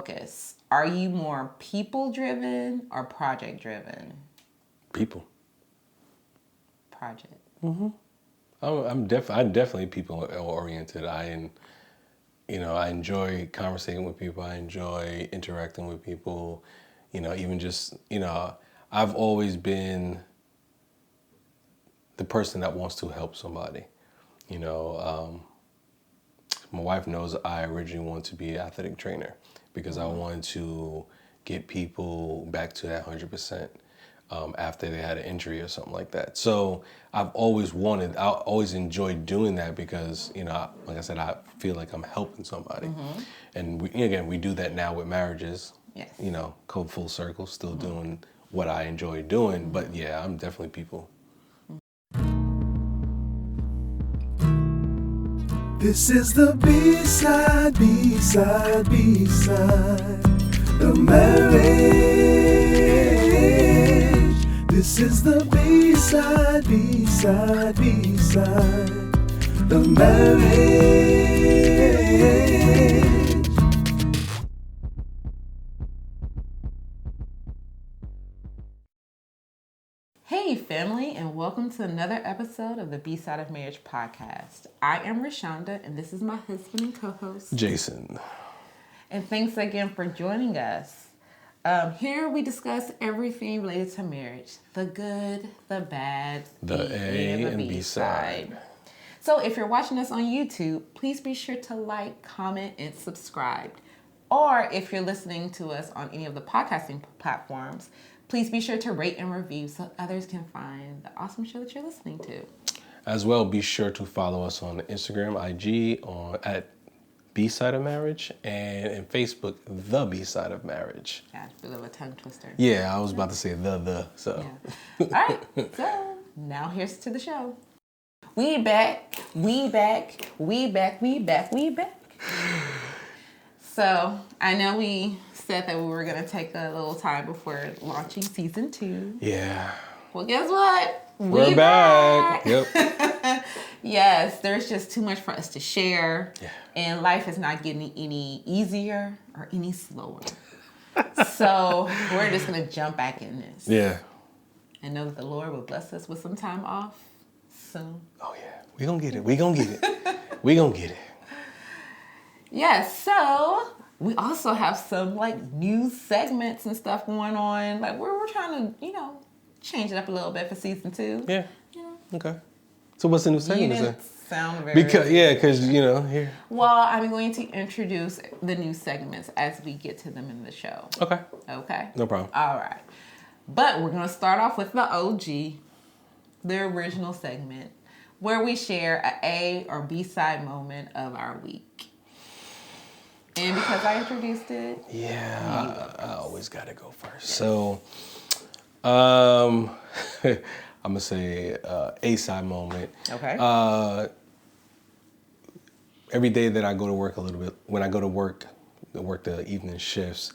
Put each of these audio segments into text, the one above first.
focus. Are you more people-driven or project-driven? People. Project. Mm-hmm. I'm definitely people-oriented. I enjoy conversating with people. I enjoy interacting with people. Even just, I've always been the person that wants to help somebody. My wife knows I originally wanted to be an athletic trainer because I wanted to get people back to that 100% after they had an injury or something like that. So I always enjoyed doing that because, like I said, I feel like I'm helping somebody. Mm-hmm. And we do that now with marriages. Yes. Come full circle, still doing what I enjoy doing. Mm-hmm. But yeah, I'm definitely people. This is the B-side of marriage. This is the B-side of marriage. Hey family, and welcome to another episode of the Bside of Marriage Podcast. I am Rashonda, and this is my husband and co-host, Jason. And thanks again for joining us. Here we discuss everything related to marriage. The good, the bad, the A and B side. So if you're watching us on YouTube, please be sure to like, comment, and subscribe. Or if you're listening to us on any of the podcasting platforms, please be sure to rate and review so others can find the awesome show that you're listening to. As well, be sure to follow us on Instagram, IG, at Bside of Marriage, and in Facebook, The Bside of Marriage. Yeah, it's a bit of a tongue twister. Yeah, I was about to say so. Yeah. All right, so now here's to the show. We back. So I know we said that we were going to take a little time before launching season 2. Yeah. Well, guess what? We're back. Yep. Yes, there's just too much for us to share. Yeah. And life is not getting any easier or any slower. So we're just going to jump back in this. Yeah. And know that the Lord will bless us with some time off soon. Oh, yeah. We're going to get it. We're going to get it. Yes, so we also have some new segments and stuff going on. We're trying to, change it up a little bit for season 2. Yeah. Okay. So what's the new segment? You didn't sound very... Because here. Well, I'm going to introduce the new segments as we get to them in the show. Okay. Okay? No problem. All right. But we're going to start off with the OG, the original segment, where we share an A or B side moment of our week. And because I introduced it... Yeah, I always got to go first. Yes. So, I'm going to say A-side moment. Okay. Every day that I go to work when I go to work the evening shifts,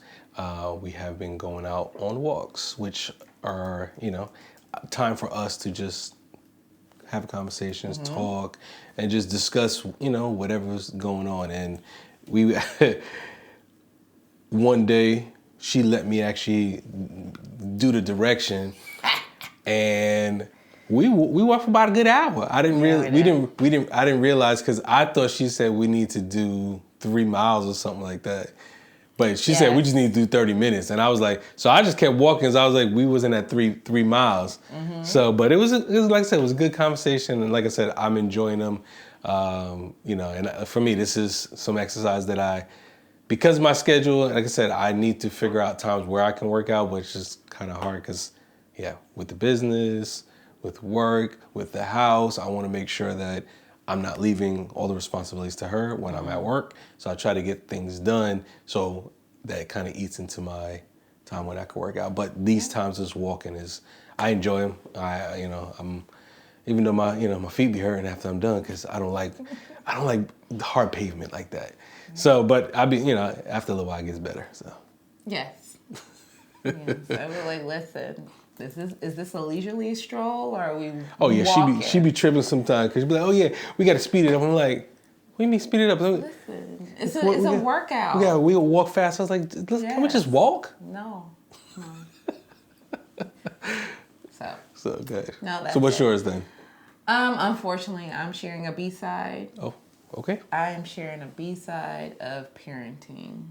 we have been going out on walks, which are, time for us to just have conversations, talk, and just discuss, whatever's going on. And we one day she let me actually do the direction, and we walked for about a good hour. I didn't realize because I thought she said we need to do 3 miles or something like that, but she said we just need to do 30 minutes, and I was like, so I just kept walking. So I was like, we wasn't at three miles. Mm-hmm. So, but it was like I said, it was a good conversation, and like I said, I'm enjoying them. And for me, this is some exercise that because my schedule, like I said, I need to figure out times where I can work out, which is kind of hard because, with the business, with work, with the house, I want to make sure that I'm not leaving all the responsibilities to her when I'm at work. So I try to get things done so that kind of eats into my time when I can work out. But these times just walking I enjoy them. I'm even though my feet be hurting after I'm done because I don't like hard pavement like that. So, but after a little while it gets better. So. Yes. So we're listen, is this a leisurely stroll or are we? Oh yeah, walking? she be tripping sometimes because she be like, oh yeah, we got to speed it up. I'm like, What do you mean speed it up? Listen, it's a workout. We walk fast. I was like, can we just walk? No. So good. No, that's so what's it. yours then? Unfortunately, I'm sharing a B-side. Oh, okay. I am sharing a B-side of parenting.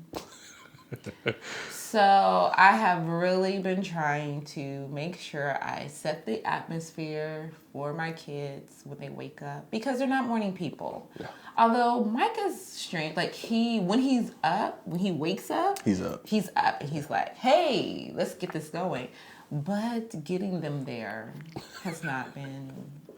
So I have really been trying to make sure I set the atmosphere for my kids when they wake up because they're not morning people. Yeah. Although Micah's strange, like when he wakes up, he's up and he's like, hey, let's get this going. But getting them there has not been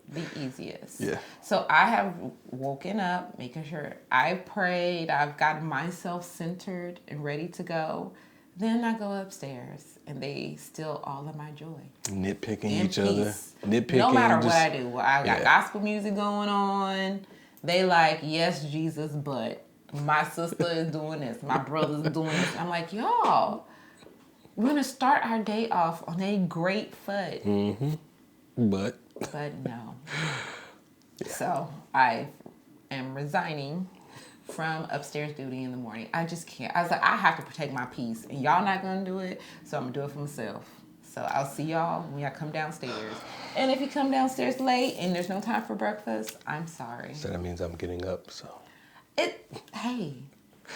the easiest. Yeah. So I have woken up, making sure I've prayed, I've gotten myself centered and ready to go. Then I go upstairs and they steal all of my joy. Nitpicking each other. No matter what I do. I got gospel music going on. They like, yes, Jesus, but my sister is doing this. My brother's doing this. I'm like, y'all, we're going to start our day off on a great foot. Mm-hmm. But no. Yeah. So I am resigning from upstairs duty in the morning. I just can't. I was like, I have to protect my peace, and y'all not gonna do it, so I'm gonna do it for myself. So I'll see y'all when y'all come downstairs. And if you come downstairs late and there's no time for breakfast, I'm sorry. So that means I'm getting up. So hey,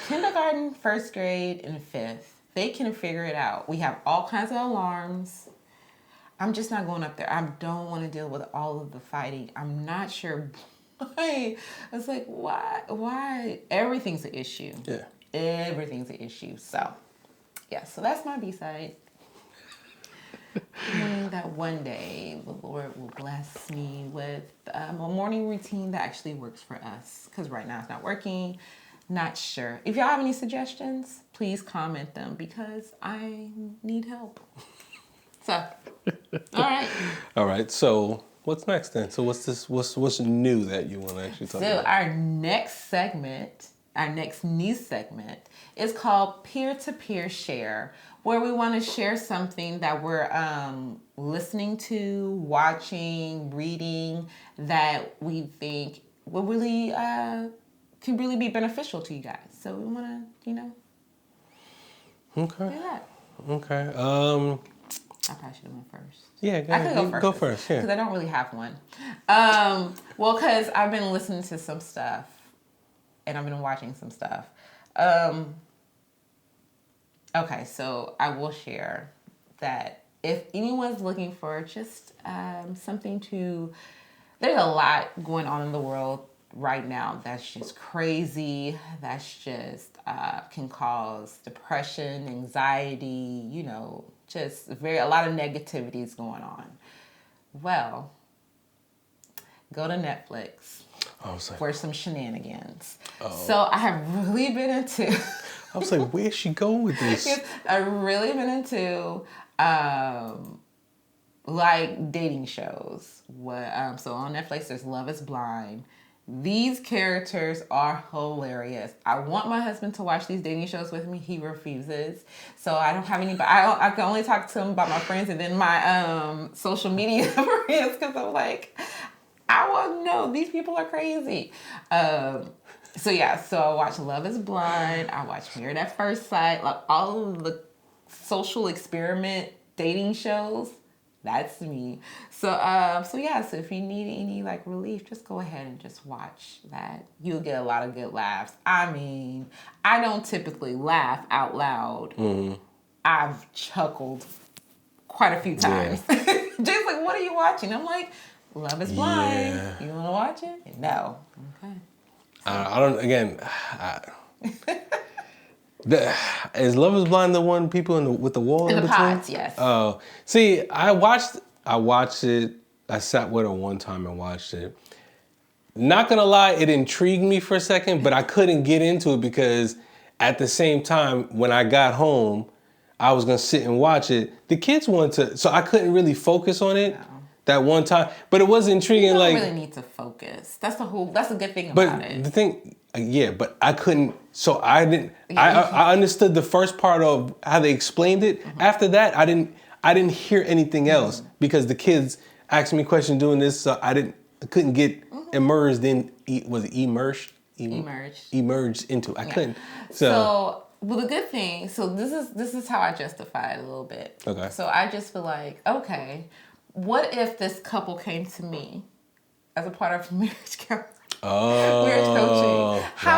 kindergarten, first grade, and fifth, they can figure it out. We have all kinds of alarms. I'm just not going up there. I don't want to deal with all of the fighting. I'm not sure why. It's like, why? Everything's an issue. Yeah. Everything's an issue. So, yeah, so that's my B-side. Knowing that one day the Lord will bless me with a morning routine that actually works for us. Because right now it's not working. Not sure. If y'all have any suggestions, please comment them because I need help. So, all right. So, what's next then? So, what's new that you want to actually talk about? So, our next new segment is called Peer-to-Peer Share, where we want to share something that we're listening to, watching, reading that we think will really can really be beneficial to you guys. So, we want to, Okay. do that. Okay. I probably should have went first. Yeah, I could go first. Yeah. Because I don't really have one. Well, because I've been listening to some stuff and I've been watching some stuff. Okay, so I will share that if anyone's looking for just something to... There's a lot going on in the world right now that's just crazy. That's just can cause depression, anxiety, just a lot of negativity is going on. Well, go to Netflix for some shenanigans. Oh. So I have really been into... I was like, where's she going with this? I've really been into dating shows. So on Netflix, there's Love is Blind. These characters are hilarious. I want my husband to watch these dating shows with me. He refuses. So I don't have any... I can only talk to him about my friends and then my social media friends because I'm like, I want to know. These people are crazy. So I watch Love is Blind. I watch Married at First Sight. Like all of the social experiment dating shows. That's me. So if you need any relief, just go ahead and just watch that. You'll get a lot of good laughs. I mean, I don't typically laugh out loud. Mm-hmm. I've chuckled quite a few times. Yeah. Just like, what are you watching? I'm like, Love is Blind. Yeah. You want to watch it? No. Okay. Is Love is Blind the one people with the wall in between? Pods, yes. Oh, see, I watched it. I sat with her one time and watched it. Not gonna lie, it intrigued me for a second, but I couldn't get into it because at the same time, when I got home, I was gonna sit and watch it. The kids wanted to, so I couldn't really focus on it. No. That one time, but it was intriguing. You don't really need to focus. That's a good thing about it. But the thing, but I couldn't. So I didn't. I understood the first part of how they explained it. Mm-hmm. After that, I didn't hear anything else because the kids asked me questions doing this. So I couldn't get immersed in. Was it immersed? emerged into. I couldn't. So, well, the good thing. So this is how I justify it a little bit. Okay. So I just feel like, okay, what if this couple came to me as a part of marriage coaching? How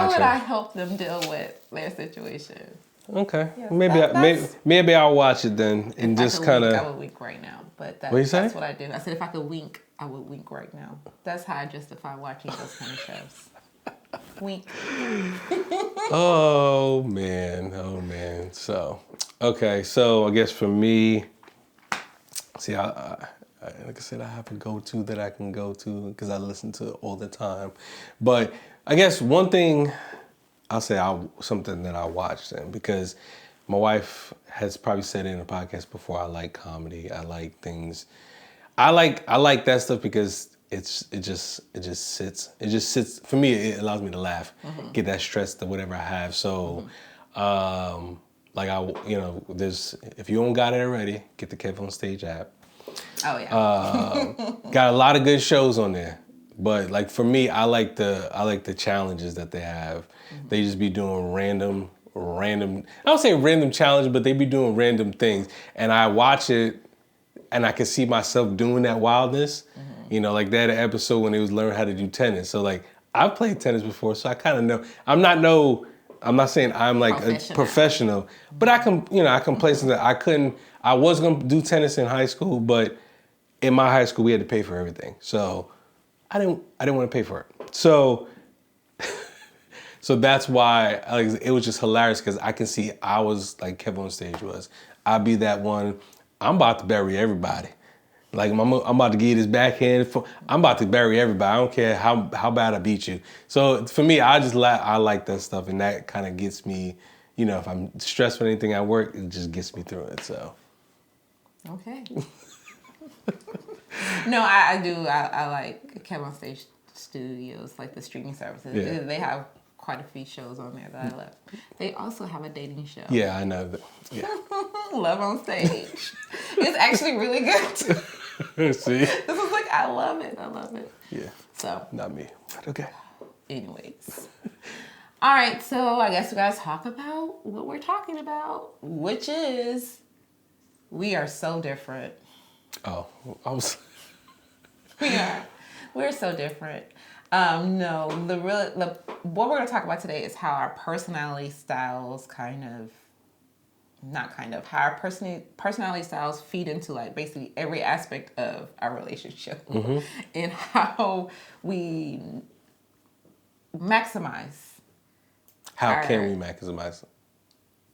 would I help them deal with their situation? Okay. Yes, maybe I'll watch it then and just kind of. I would wink right now, but What you say? That's what I do. I said if I could wink, I would wink right now. That's how I justify watching those kind of shows. Wink. Oh man. So, okay. So I guess for me, see, I like I said, I have a go-to that I can go to because I listen to it all the time. But I guess one thing I'll say something that I watched then, because my wife has probably said in a podcast before, I like comedy. I like things. I like that stuff because it just sits. It just sits for me. It allows me to laugh, get that stress to whatever I have. So, there's if you don't got it already, get the Kev on Stage app. Oh yeah. Got a lot of good shows on there. But like for me, I like the challenges that they have. They just be doing random. I don't say random challenge, but they be doing random things, and I watch it, and I can see myself doing that wildness. You know, like that episode when they was learning how to do tennis. So like I've played tennis before, so I kind of know. I'm not saying I'm like a professional, but I can play something. I was gonna do tennis in high school, but in my high school we had to pay for everything, so I didn't want to pay for it. So that's why it was just hilarious because I can see I was like Kevin on Stage was. I'd be that one. I'm about to bury everybody. Like I'm about to get his backhand. I'm about to bury everybody. I don't care how bad I beat you. So for me, I like that stuff, and that kind of gets me. You know, if I'm stressed with anything at work, it just gets me through it. So. Okay. No, I do. I like Kevin on Stage Studios, like the streaming services. Yeah. They have quite a few shows on there that I love. They also have a dating show. Yeah, I know that. Yeah. Love on Stage. It's actually really good. See? This is like, I love it. Yeah. So. Not me. But okay. Anyways. All right, so I guess we gotta talk about what we're talking about, which is we are so different. Oh, I was. We're so different. What we're gonna talk about today is how our personality styles how our personality styles feed into like basically every aspect of our relationship, and how we maximize. How can we maximize it?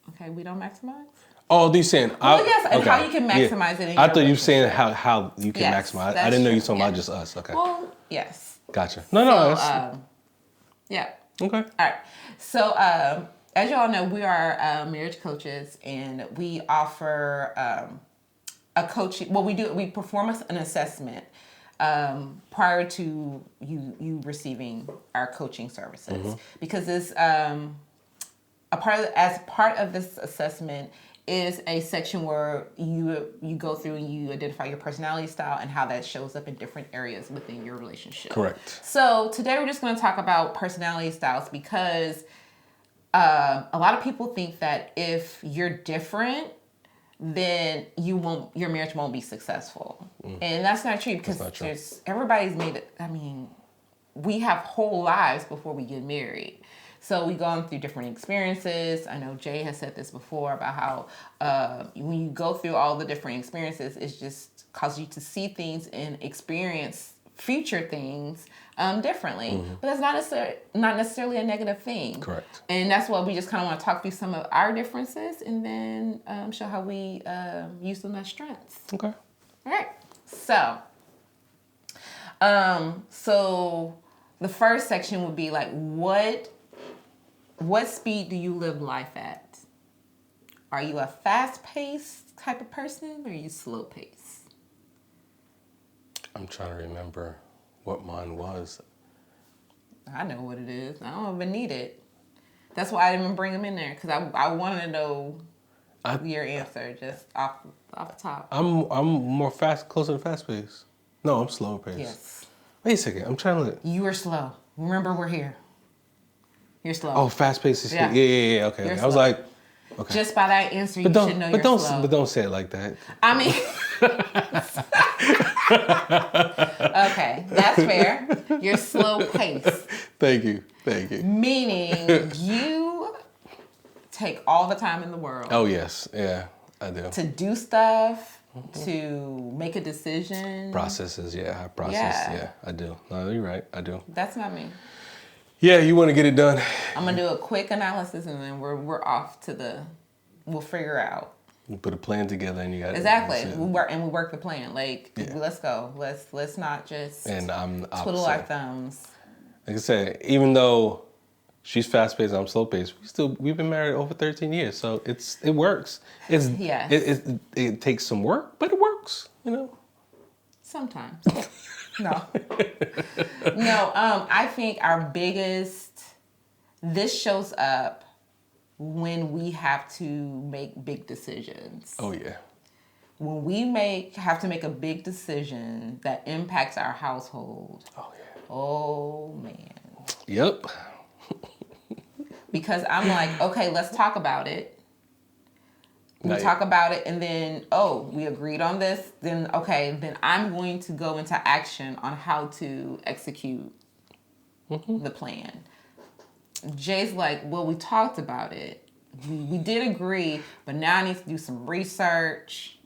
Okay, we don't maximize. Oh, you're saying? Yes, and how you can maximize it. I thought you were saying how you can maximize. I didn't know you were talking about just us. Okay. Well, yes. Gotcha. Yeah. Okay. All right. So, as y'all know, we are marriage coaches, and we offer a coaching. Well, we perform an assessment prior to you receiving our coaching services, because this as part of this assessment is a section where you go through and you identify your personality style and how that shows up in different areas within your relationship. Correct. So today we're just going to talk about personality styles because a lot of people think that if you're different, then your marriage won't be successful. And that's not true because everybody's made it. I mean, we have whole lives before we get married. So we've gone through different experiences. I know Jay has said this before about how when you go through all the different experiences, it just causes you to see things and experience future things differently. But that's not necessarily a negative thing. Correct. And that's why we just kind of want to talk through some of our differences and then show how we use them as strengths. Okay. All right. So the first section would be like, what speed do you live life at? Are you a fast-paced type of person or are you slow-paced? I'm trying to remember what mine was. I know what it is. I don't even need it. That's why I didn't even bring them in there, because I wanted to know your answer just off the top. I'm more closer to fast-paced. No, I'm slower-paced. Yes. Wait a second. I'm trying to look. You are slow. Remember, we're here. You're slow. Oh, fast paced is Yeah. yeah. Okay. You're I was slow. like, okay. Just by that answer, you should know you're slow. But don't say it like that. I mean, okay, that's fair. You're slow paced. Thank you. Meaning you take all the time in the world. Oh yes, yeah, I do. To do stuff, to make a decision. Processes, yeah, I process, yeah, I do. No, you're right, I do. That's not me. Yeah, you want to get it done. I'm gonna do a quick analysis and then we're off to we'll figure out. You put a plan together and you got Exactly. it. We work the plan. Like let's go. Let's not just and I'm twiddle our thumbs. Like I said, even though she's fast paced, I'm slow paced. We've been married over 13 years, so it works. It takes some work, but it works. You know. Sometimes. No. I think this shows up when we have to make big decisions. Oh yeah. When we have to make a big decision that impacts our household. Oh yeah. Oh man. Yep. Because I'm like, okay, let's talk about it. We talk about it and then, we agreed on this. Then, okay, then I'm going to go into action on how to execute the plan. Jay's like, well, we talked about it. We did agree, but now I need to do some research,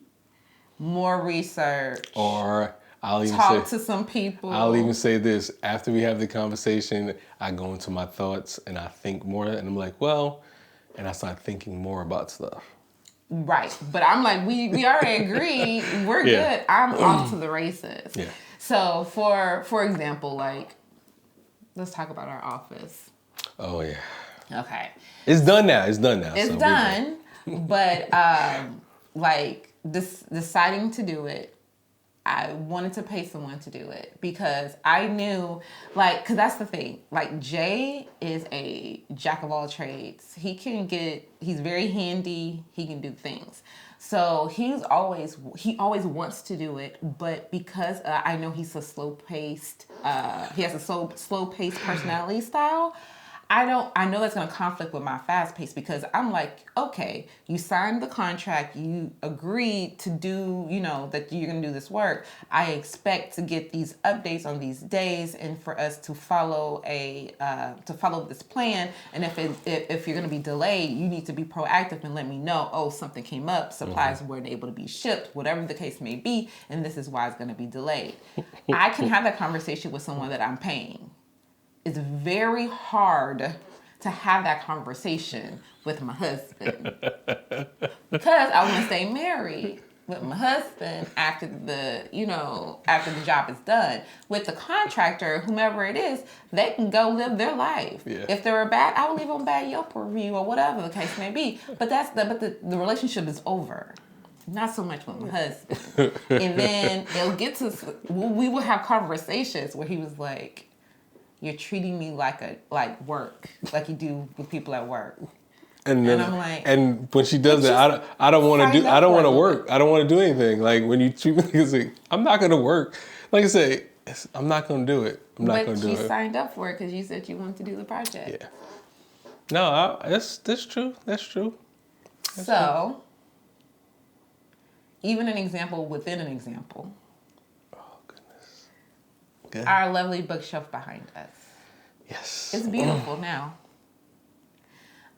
more research. Or I'll even talk to some people. I'll even say this. After we have the conversation, I go into my thoughts and I think more and I'm like, and I start thinking more about stuff. Right. But I'm like, we already agreed. We're good. I'm off to the races. Yeah. So for example, like, let's talk about our office. Oh yeah. Okay. It's done now. It's so done. But like deciding to do it, I wanted to pay someone to do it because I knew, because that's the thing. Like, Jay is a jack of all trades. He's very handy. He can do things. So he always wants to do it, but because I know he's a slow-paced, he has a slow-paced personality style, I know that's going to conflict with my fast pace because I'm like, okay, you signed the contract, you agreed to do, that you're going to do this work. I expect to get these updates on these days and for us to follow this plan. And if you're going to be delayed, you need to be proactive and let me know, something came up, supplies weren't able to be shipped, whatever the case may be, and this is why it's going to be delayed. I can have that conversation with someone that I'm paying. It's very hard to have that conversation with my husband because I want to stay married with my husband after the job is done. With the contractor, whomever it is, they can go live their life. Yeah. If they're bad, I will leave them a bad Yelp review or whatever the case may be. But the relationship is over. Not so much with my husband. And then we will have conversations where he was like, you're treating me like work, like you do with people at work. And I'm like, and when she does that, I don't want to work. I don't want to do anything. Like when you treat me like, I'm not going to work. Like I say, I'm not going to do it. I'm not going to do it. But you signed up for it because you said you wanted to do the project. Yeah. No, that's true. That's true. Even an example within an example. Good. Our lovely bookshelf behind us. Yes. It's beautiful now.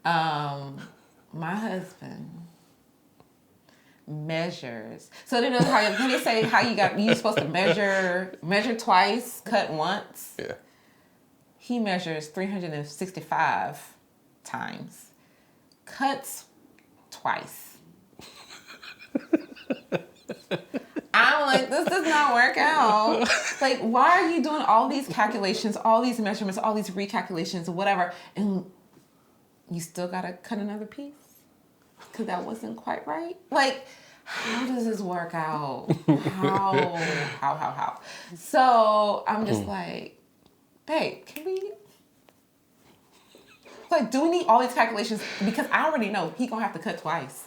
My husband measures. So they know how they say how you're supposed to measure twice, cut once. Yeah. He measures 365 times, cuts twice. I'm like, this does not work out. Like, why are you doing all these calculations, all these measurements, all these recalculations, whatever, and you still gotta cut another piece? Because that wasn't quite right. Like, how does this work out? How? So I'm just like, babe, can we... Like, do we need all these calculations? Because I already know he gonna have to cut twice.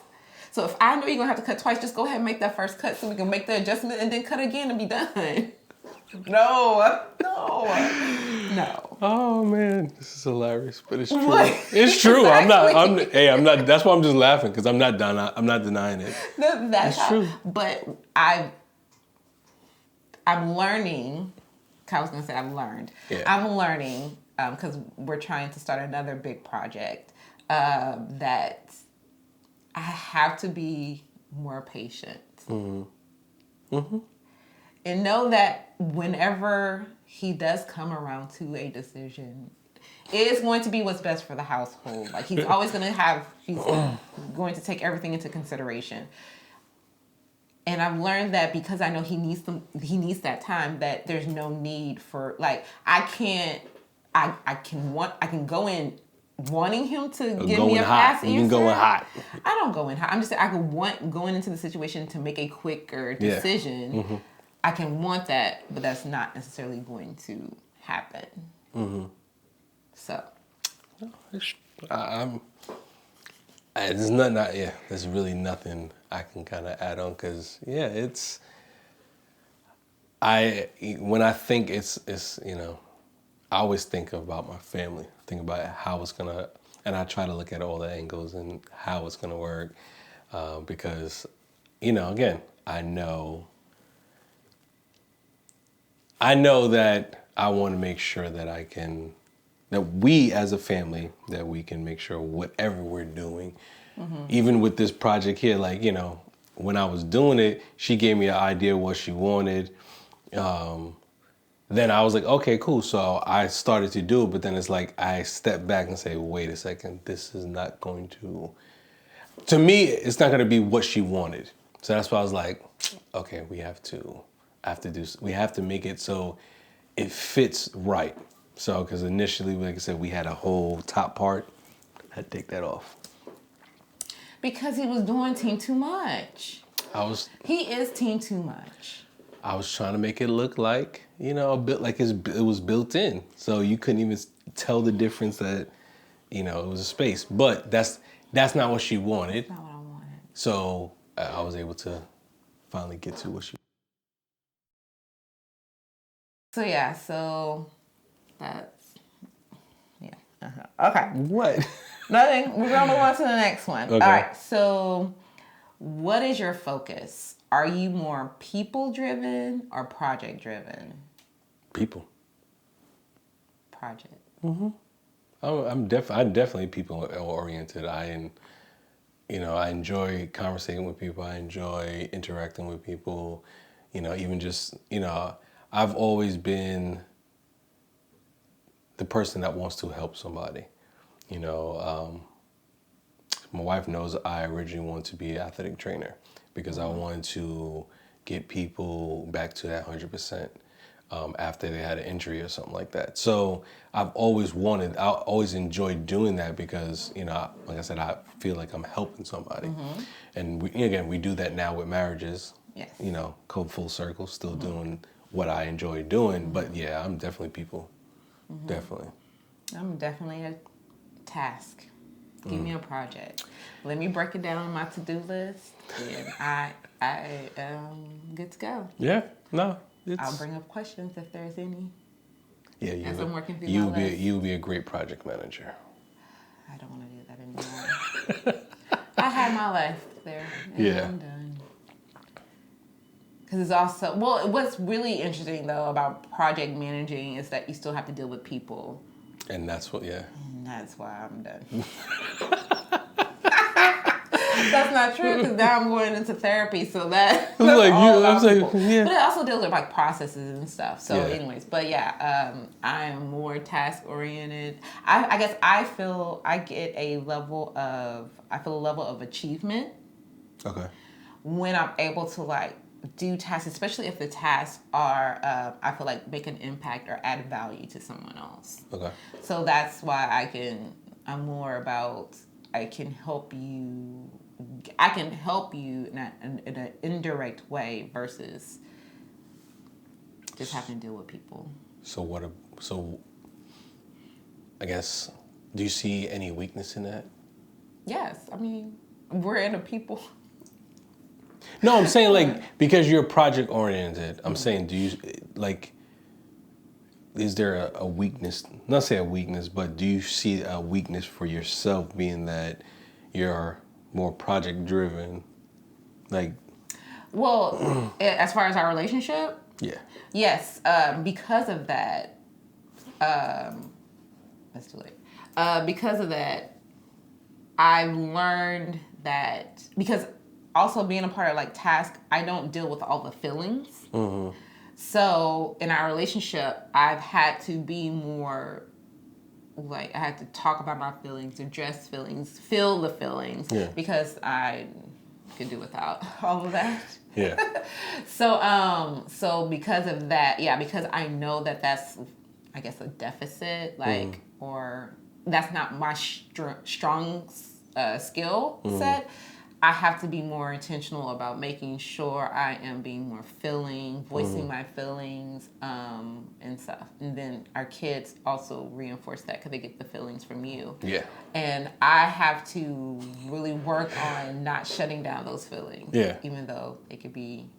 So if I know you're gonna have to cut twice, just go ahead and make that first cut so we can make the adjustment and then cut again and be done. No. Oh man, this is hilarious, but it's true. What? It's true. I'm not. That's why I'm just laughing because I'm not denying it. That's true. But I'm learning. I was gonna say I've learned. Yeah. I'm learning because we're trying to start another big project that I have to be more patient. And know that whenever he does come around to a decision, it is going to be what's best for the household. Like he's always going to he's going to take everything into consideration. And I've learned that because I know he needs that time, that there's no need for, like, I can go in wanting him to give me a fast answer. You can go in hot. I don't go in hot. I'm just saying I could want going into the situation to make a quicker decision. Yeah. I can want that, but that's not necessarily going to happen. So, there's nothing. There's really nothing I can kind of add on because when I think it's I always think about my family. Think about how it's gonna, and I try to look at all the angles and how it's gonna work because again, I know that I want to make sure that we as a family, that we can make sure whatever we're doing, even with this project here, like, when I was doing it, she gave me an idea of what she wanted. Then I was like, okay, cool. So I started to do it, but then it's like I step back and say, wait a second, this is not going to me, it's not going to be what she wanted. So that's why I was like, okay, we have to make it so it fits right. So, because initially, like I said, we had a whole top part. I had to take that off. Because he was doing team too much. He is team too much. I was trying to make it look like, a bit like it was built in. So you couldn't even tell the difference that, it was a space. But that's not what she wanted. That's not what I wanted. So I was able to finally get to what she wanted. So that's, Okay. What? Nothing. We're going to move on to the next one. Okay. All right. So what is your focus? Are you more people-driven or project-driven? People. Project. I'm definitely people-oriented. I enjoy conversating with people. I enjoy interacting with people. Even just, I've always been the person that wants to help somebody. My wife knows I originally wanted to be an athletic trainer because I wanted to get people back to that 100% after they had an injury or something like that. So I always enjoyed doing that because, like I said, I feel like I'm helping somebody. And we do that now with marriages. Yes. Come full circle, still doing what I enjoy doing. But yeah, I'm definitely people. Definitely. I'm definitely a task. Give me a project. Let me break it down on my to-do list, and I am good to go. Yeah, no. I'll bring up questions if there's any. Yeah, I'm working through my list. You'll be a great project manager. I don't want to do that anymore. I had my life there, and I'm done. Because it's also, what's really interesting, though, about project managing is that you still have to deal with people. And that's what, And that's why I'm done. That's not true, because now I'm going into therapy, so that... But it also deals with, like, processes and stuff. So, anyways, but I am more task-oriented. I guess I feel I get a level of achievement. Okay. When I'm able to, like, do tasks, especially if the tasks are, I feel like, make an impact or add value to someone else. Okay. So that's why I'm more about, I can help you in an indirect way versus just having to deal with people. So I guess, do you see any weakness in that? Yes. I mean, we're in a people No, I'm saying like because you're project oriented. I'm saying, do you like? Is there a weakness? Not say a weakness, but do you see a weakness for yourself, being that you're more project driven? Like, well, as far as our relationship, yeah, yes, because of that, that's too late. Because of that, I've learned that because also being a part of like task, I don't deal with all the feelings. Mm-hmm. So in our relationship, I've had to be more like I had to talk about my feelings, address feelings, feel the feelings, because I could do without all of that. Yeah. So because of that, because I know that that's, I guess, a deficit, like, or that's not my strong skill set. I have to be more intentional about making sure I am being more voicing my feelings, and stuff. And then our kids also reinforce that because they get the feelings from you. Yeah. And I have to really work on not shutting down those feelings. Yeah. Even though they could be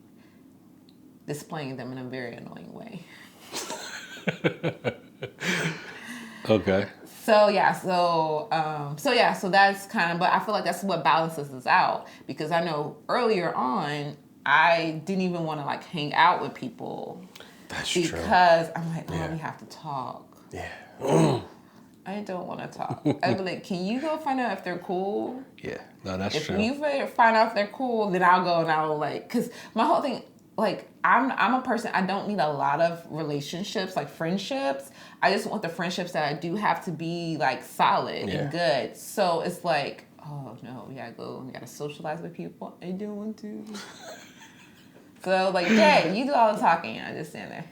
displaying them in a very annoying way. Okay. So that's kind of, but I feel like that's what balances us out, because I know earlier on I didn't even want to like hang out with people. That's true. Because I'm like, we have to talk. Yeah. I don't want to talk. I'd be like, can you go find out if they're cool? Yeah. No, that's true. If you find out if they're cool, then I'll go and I'll like, because my whole thing, like, I'm a person, I don't need a lot of relationships, like friendships. I just want the friendships that I do have to be like solid and good. So it's like, oh no, we gotta socialize with people. I don't want to. So like, Jay, you do all the talking. I just stand there.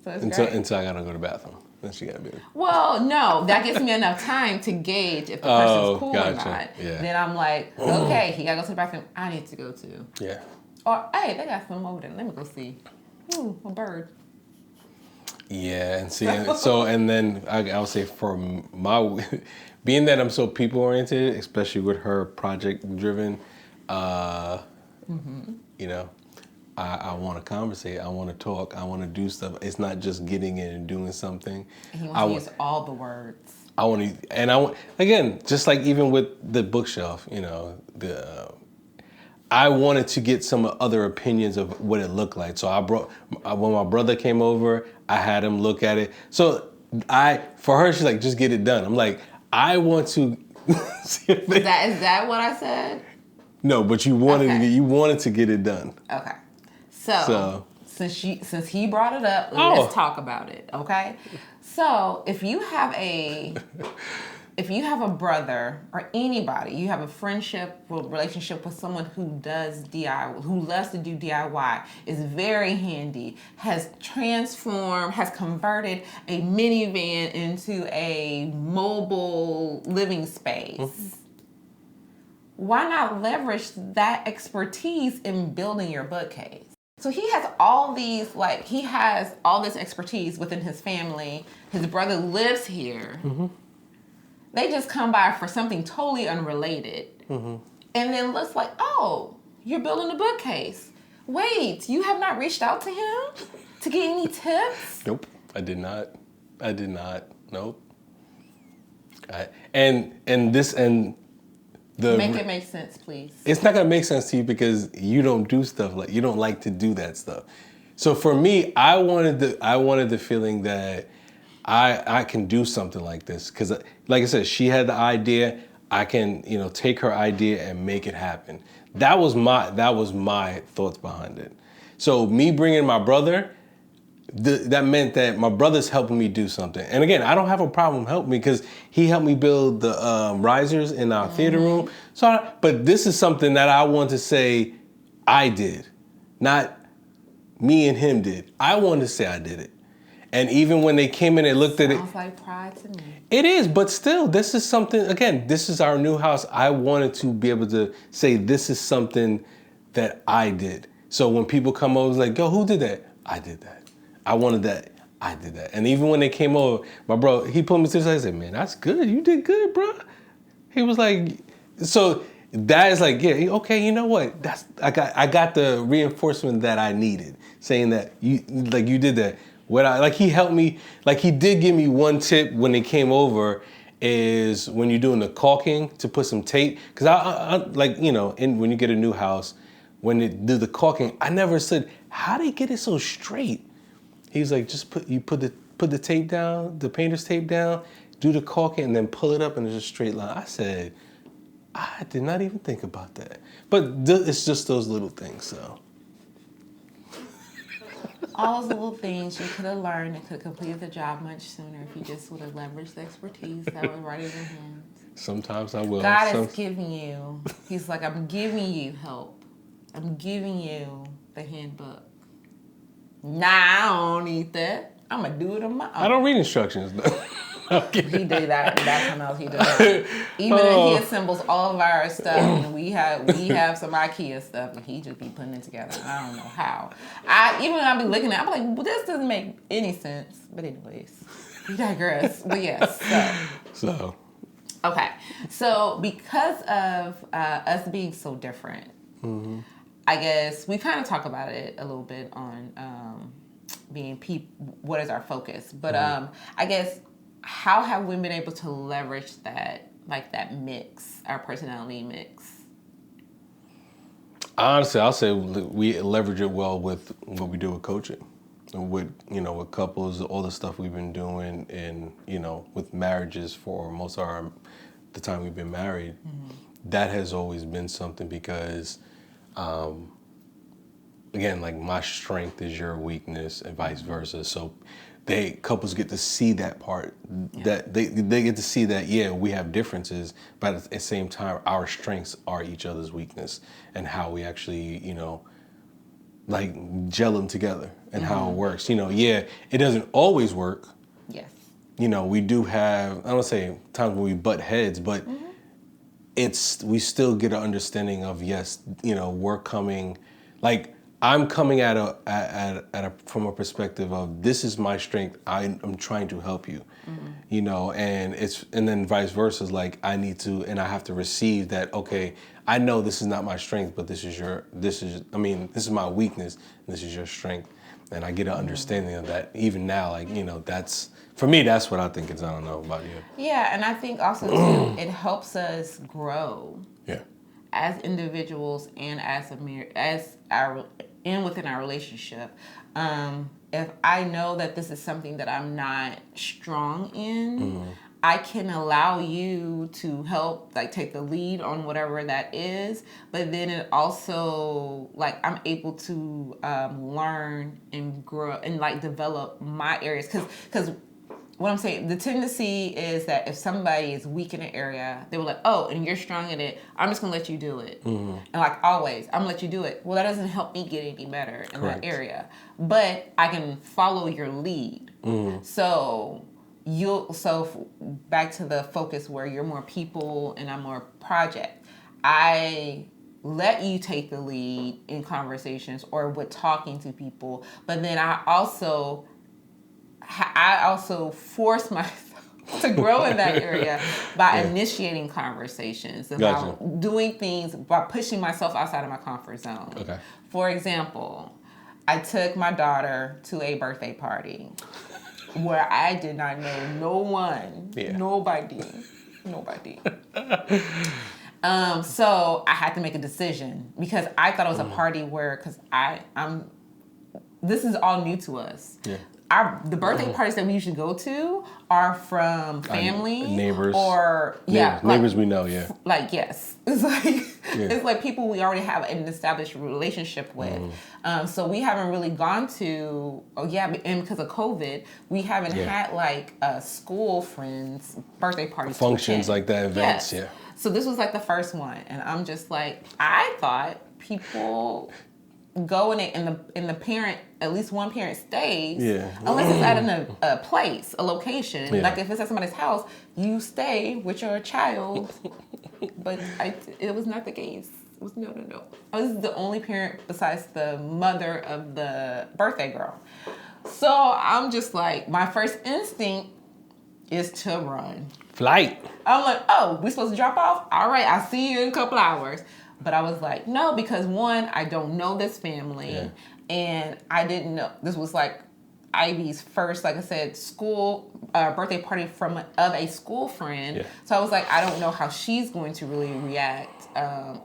So it's great. Until I gotta go to the bathroom. Then she gotta be there. Well, no, that gives me enough time to gauge if the person's cool or not. Yeah. Then I'm like, okay, he gotta go to the bathroom. I need to go too. Yeah. Or, hey, they got some over there. Let me go see. Ooh, a bird. Yeah, and see, and then I would say for my, being that I'm so people oriented, especially with her project driven, you know, I want to conversate, I want to talk, I want to do stuff. It's not just getting in and doing something. And he wants to use all the words. I want to, and I want, again, just like even with the bookshelf, you know, I wanted to get some other opinions of what it looked like. So when my brother came over, I had him look at it. So for her, she's like, just get it done. I'm like, I want to. Is that what I said? No, but you wanted to get it done. Okay. So since he brought it up, let's talk about it. Okay. So if you have a brother or anybody, you have a friendship or relationship with someone who does DIY, who loves to do DIY, is very handy, has converted a minivan into a mobile living space. Mm-hmm. Why not leverage that expertise in building your bookcase? So he has all this expertise within his family. His brother lives here. Mm-hmm. They just come by for something totally unrelated. Mm-hmm. And then looks like, oh, you're building a bookcase. Wait, you have not reached out to him to get any tips? Nope, I did not. Nope. Make it make sense, please. It's not gonna make sense to you because you don't do stuff like, you don't like to do that stuff. So for me, I wanted the feeling that I can do something like this, because like I said, she had the idea. I can, take her idea and make it happen. That was my thoughts behind it. So me bringing my brother, that meant that my brother's helping me do something. And again, I don't have a problem helping me because he helped me build the risers in our theater room. But this is something that I want to say I did, not me and him did. I wanted to say I did it. And even when they came in and looked at it. Sounds like pride to me. It is, but still, this is something, again, this is our new house. I wanted to be able to say this is something that I did. So when people come over, it's like, yo, who did that? I did that. I wanted that. I did that. And even when they came over, my bro, he pulled me to the side and said, man, that's good. You did good, bro. He was like, so that is like, yeah, okay, you know what? I got the reinforcement that I needed, saying that you did that. He helped me, like he did give me one tip when they came over, is when you're doing the caulking to put some tape, because I like, you know, when you get a new house, when they do the caulking, I never said how they get it so straight. He's like, just put the tape down, the painter's tape down, do the caulking, and then pull it up, and there's a straight line. I said, I did not even think about that. But it's just those little things, so. All those little things you could have learned and could have completed the job much sooner if you just would have leveraged the expertise that was right in your hands. Sometimes I will. God is giving you. He's like, I'm giving you help. I'm giving you the handbook. Nah, I don't need that. I'm going to do it on my own. I don't read instructions, though. He did that. That's something else he does. Even if he assembles all of our stuff, and we have some IKEA stuff, and he just be putting it together. I don't know how. Even when I be looking at it, I'm like, well, this doesn't make any sense. But anyways, we digress. But yes. So. Okay. So because of us being so different, Mm-hmm. I guess we kind of talk about it a little bit on being what is our focus. But I guess, how have we been able to leverage that, like that mix, our personality mix? Honestly, I'll say we leverage it well with what we do with coaching, with couples, all the stuff we've been doing, and with marriages for most of the time we've been married. Mm-hmm. That has always been something because, again, like my strength is your weakness, and vice versa. So couples get to see that part, that they get to see that, we have differences, but at the same time, our strengths are each other's weakness, and how we actually, gel them together, and how it works. It doesn't always work. Yes. We do have, I don't say times when we butt heads, but we still get an understanding of, we're coming, I'm coming from a perspective of, this is my strength. I'm trying to help you, and then vice versa. Like I have to receive that. Okay, I know this is not my strength, but this is my weakness. And this is your strength, and I get an understanding of that. Even now, that's for me. That's what I think is. I don't know about you. Yeah, and I think also too, it helps us grow. Yeah. As individuals and within our relationship. If I know that this is something that I'm not strong in, I can allow you to help, take the lead on whatever that is. But then it also, I'm able to learn and grow and develop my areas. Because what I'm saying, the tendency is that if somebody is weak in an area, they were like, oh, and you're strong in it, I'm just going to let you do it. Mm-hmm. And always, I'm going to let you do it. Well, that doesn't help me get any better in Correct. that area. But I can follow your lead. Mm-hmm. So back to the focus where you're more people and I'm more project. I let you take the lead in conversations or with talking to people, but then I also force myself to grow in that area by initiating conversations, about doing things, by pushing myself outside of my comfort zone. Okay. For example, I took my daughter to a birthday party where I did not know no one, nobody. So I had to make a decision because I thought it was a party where, because this is all new to us. Yeah. The birthday parties that we usually go to are from family, neighbors, neighbors we know, yes, it's like people we already have an established relationship with. So we haven't really gone to and because of COVID, we haven't had school friends birthday parties, functions like that, events. Yes. So this was the first one, and I'm just I thought people go and the parent, at least one parent stays, unless it's at a place, a location. Yeah. If it's at somebody's house, you stay with your child. But it was not the case. It was no. I was the only parent besides the mother of the birthday girl. So I'm just my first instinct is to run. Flight. I'm like, oh, we supposed to drop off? All right, I'll see you in a couple hours. But I was like, no, because one, I don't know this family. Yeah. And I didn't know. This was like Ivy's first, like I said, school birthday party of a school friend. Yeah. So I was like, I don't know how she's going to really react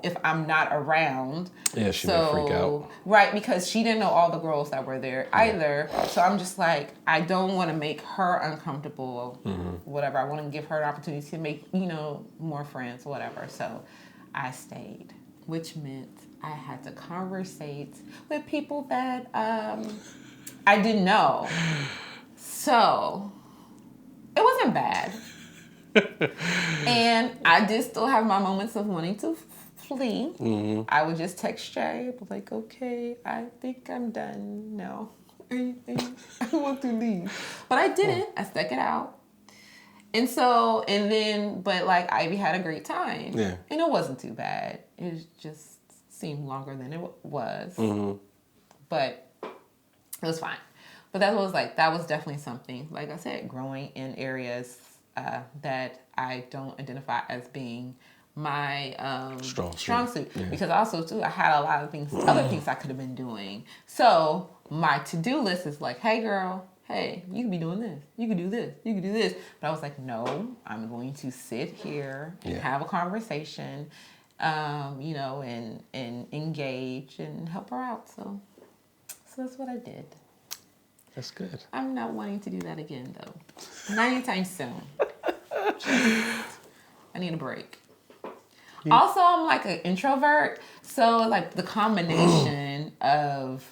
if I'm not around. Yeah, she might freak out. Right, because she didn't know all the girls that were there either. So I'm just like, I don't want to make her uncomfortable, whatever. I want to give her an opportunity to make, more friends, whatever. So I stayed, which meant I had to conversate with people that I didn't know. So it wasn't bad. And I did still have my moments of wanting to flee. I would just text Jay, but like, okay, I think I'm done now. I want to leave. But I didn't. I stuck it out. But like Ivy had a great time. Yeah. And it wasn't too bad. It just seemed longer than it was. But it was fine. But that was definitely something, like I said, growing in areas that I don't identify as being my strong suit. Yeah. Because also too, I had a lot of other things I could have been doing. So my to-do list is like, hey girl, hey, you could be doing this. You could do this. You could do this. But I was like, no, I'm going to sit here and have a conversation, and engage and help her out. So that's what I did. That's good. I'm not wanting to do that again, though. Not anytime soon. I need a break. Also, I'm like an introvert, so like the combination of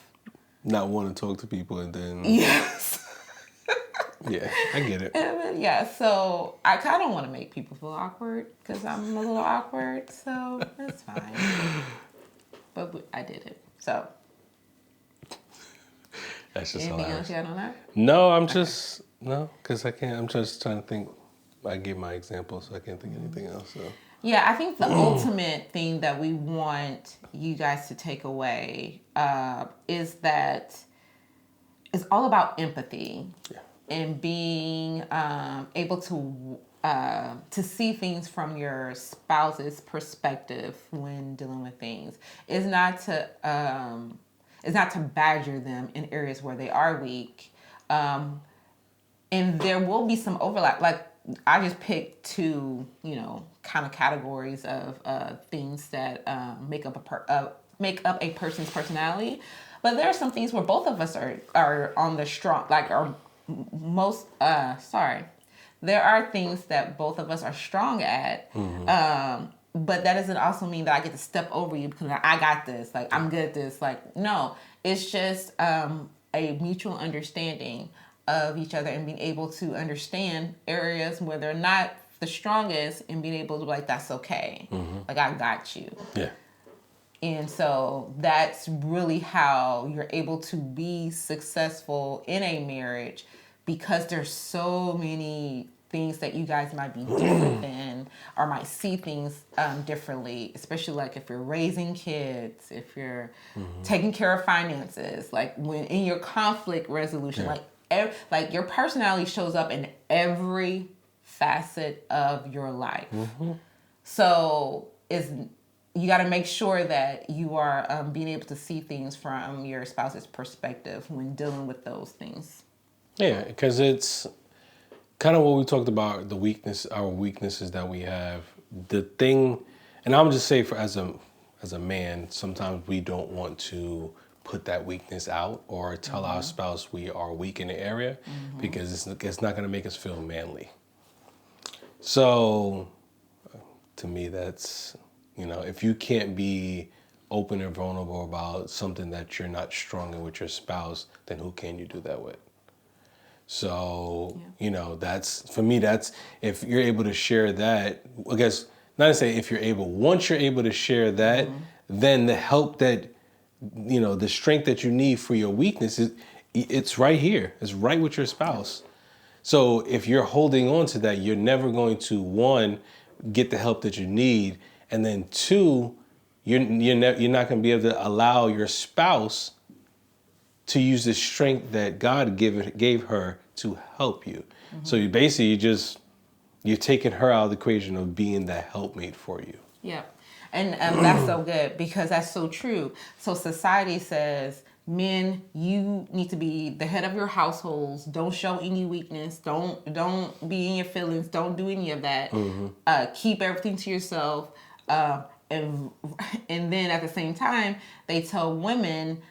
not wanting to talk to people and then yes, yeah, I get it. Yeah, so I kind of want to make people feel awkward because I'm a little awkward, so that's fine. But I did it, so. That's just anything hilarious. else you had on that? No, because I can't. I'm just trying to think. I gave my example, so I can't think of anything else. So. Yeah, I think the ultimate thing that we want you guys to take away is that it's all about empathy and being able to see things from your spouse's perspective when dealing with things. It's not to badger them in areas where they are weak. And there will be some overlap. Like, I just picked two, kind of categories of things that make up a person's personality. But there are some things where both of us are on the strong, like, are most, there are things that both of us are strong at. But that doesn't also mean that I get to step over you because I got this. Like, I'm good at this. Like, no. It's just a mutual understanding of each other and being able to understand areas where they're not the strongest and being able to be like, that's okay. Like, I got you. Yeah. And so that's really how you're able to be successful in a marriage, because there's so many things that you guys might be different than or might see things differently, especially like if you're raising kids, if you're taking care of finances, like when in your conflict resolution, like your personality shows up in every facet of your life. So you got to make sure that you are being able to see things from your spouse's perspective when dealing with those things. Yeah, because it's kind of what we talked about, our weaknesses that we have. The thing, and I would just say as a man, sometimes we don't want to put that weakness out or tell our spouse we are weak in the area because it's not going to make us feel manly. So to me, that's, if you can't be open and vulnerable about something that you're not strong in with your spouse, then who can you do that with? So, that's, for me, that's, if you're able to share that, I guess, not to say if you're able, once you're able to share that, then the help that, the strength that you need for your weakness, it's right here. It's right with your spouse. So if you're holding on to that, you're never going to, one, get the help that you need, and then two, you're not going to be able to allow your spouse to use the strength that God gave her to help you. So you basically just you're taking her out of the equation of being that helpmate for you. Yeah. And that's so good because that's so true. So society says, men, you need to be the head of your households. Don't show any weakness. Don't be in your feelings. Don't do any of that. Keep everything to yourself. And then at the same time, they tell women,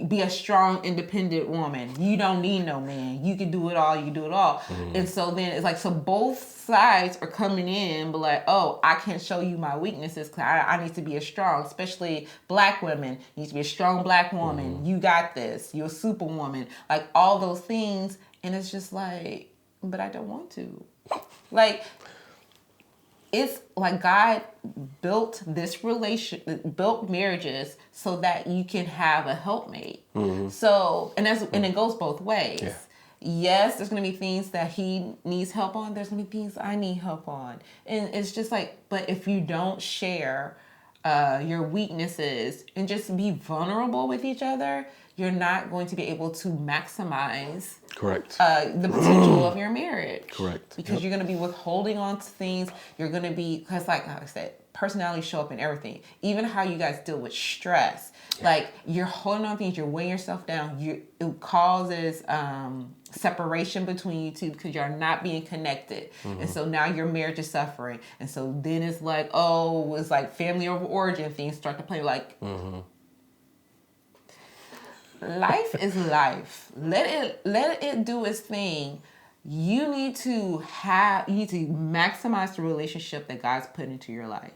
be a strong, independent woman. You don't need no man. You can do it all. You can do it all. And so then it's like, so both sides are coming in, but like, oh, I can't show you my weaknesses because I need to be a strong, especially black women. You need to be a strong black woman. You got this. You're a superwoman. Like all those things. And it's just like, but I don't want to. Like, it's like God built built marriages so that you can have a helpmate. So, and it goes both ways. Yeah. Yes, there's going to be things that he needs help on. There's going to be things I need help on. And it's just like, but if you don't share your weaknesses and just be vulnerable with each other, you're not going to be able to maximize Correct. the potential of your marriage. Correct. Because you're going to be withholding on to things. You're going to be, because like I said, personalities show up in everything. Even how you guys deal with stress. Like you're holding on things, you're weighing yourself down. It causes separation between you two because you're not being connected. And so now your marriage is suffering. And so then it's like, oh, it's like family over origin things start to play like... Life is life. Let it do its thing. You need to maximize the relationship that God's put into your life.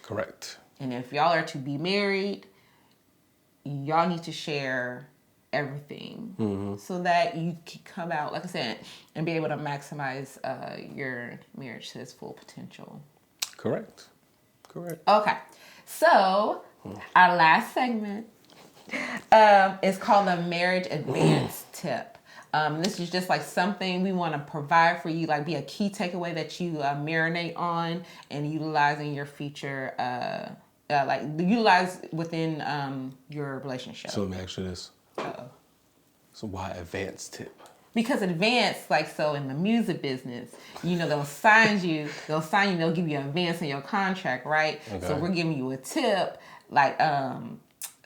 Correct. And if y'all are to be married, y'all need to share everything so that you can come out, like I said, and be able to maximize your marriage to its full potential. Correct. Okay. So, our last segment is called the marriage advance tip. This is just like something we want to provide for you, like be a key takeaway that you marinate on and utilize in your future, like utilize within your relationship. So let me ask you this. So why advance tip? Because advance, like so in the music business, they'll sign you, they'll give you an advance in your contract, right? Okay. So we're giving you a tip, like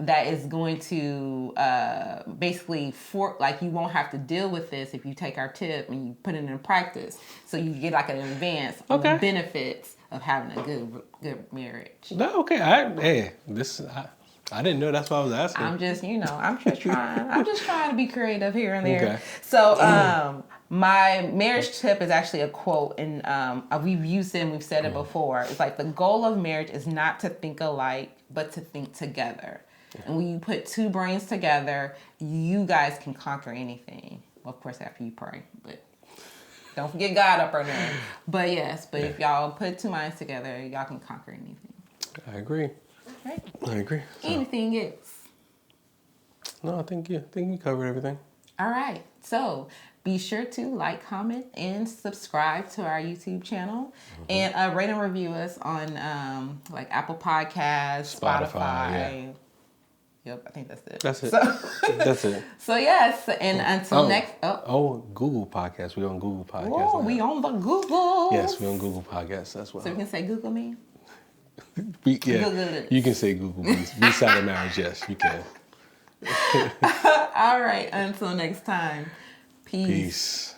that is going to basically you won't have to deal with this if you take our tip and you put it in practice. So you get like an advance on the benefits of having a good marriage. No, okay. I didn't know that's what I was asking. I'm just trying to be creative here and there. Okay. So my marriage tip is actually a quote, and we've used it and we've said it before. It's like the goal of marriage is not to think alike, but to think together. And when you put two brains together, you guys can conquer anything. Well, of course, after you pray, but don't forget God up in there. But yes, if y'all put two minds together, y'all can conquer anything. I agree. Right? I agree. So, Anything else? no, I think you covered everything. All right. So be sure to like, comment, and subscribe to our YouTube channel. And rate and review us on like Apple Podcasts, Spotify. Yeah. Yep, I think that's it. That's it. So, That's it. so yes, and until next... Google Podcasts. We're on Google Podcasts. Oh, now. we on the Google. Yes, we're on Google Podcasts as well. So we can say Google me? Google it. You can say Google Bside of Marriage. Yes, you can. All right, until next time. Peace.